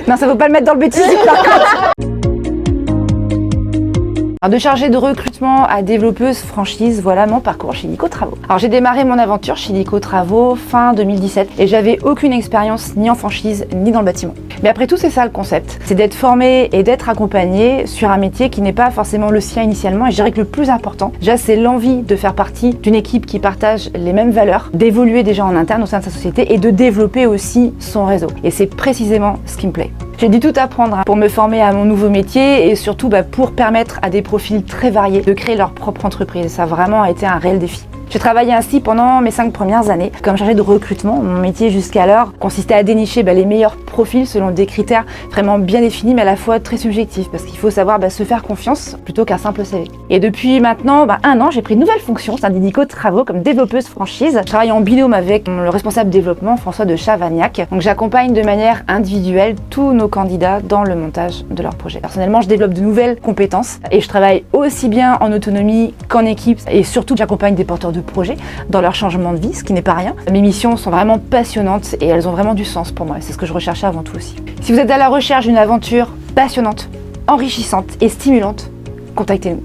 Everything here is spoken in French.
Non, ça ne faut pas le mettre dans le bêtisier par contre. Alors, de chargée de recrutement à développeuse franchise, voilà mon parcours chez Nico Travaux. Alors j'ai démarré mon aventure chez Nico Travaux fin 2017 et j'avais aucune expérience ni en franchise ni dans le bâtiment. Mais après tout, c'est ça le concept, c'est d'être formé et d'être accompagné sur un métier qui n'est pas forcément le sien initialement. Et je dirais que le plus important, déjà, c'est l'envie de faire partie d'une équipe qui partage les mêmes valeurs, d'évoluer déjà en interne au sein de sa société et de développer aussi son réseau. Et c'est précisément ce qui me plaît. J'ai dû tout apprendre pour me former à mon nouveau métier et surtout pour permettre à des profils très variés de créer leur propre entreprise. Ça a vraiment été un réel défi. J'ai travaillé ainsi pendant mes 5 premières années comme chargée de recrutement. Mon métier jusqu'alors consistait à dénicher les meilleurs profils selon des critères vraiment bien définis mais à la fois très subjectifs parce qu'il faut savoir se faire confiance plutôt qu'un simple CV. Et depuis maintenant 1 an, j'ai pris une nouvelle fonction au sein de Nico Travaux comme développeuse franchise. Je travaille en binôme avec le responsable développement François de Chavagnac. Donc j'accompagne de manière individuelle tous nos candidats dans le montage de leur projet. Personnellement, je développe de nouvelles compétences et je travaille aussi bien en autonomie qu'en équipe et surtout j'accompagne des porteurs de projets dans leur changement de vie, ce qui n'est pas rien. Mes missions sont vraiment passionnantes et elles ont vraiment du sens pour moi. C'est ce que je recherchais avant tout aussi. Si vous êtes à la recherche d'une aventure passionnante, enrichissante et stimulante, contactez-nous.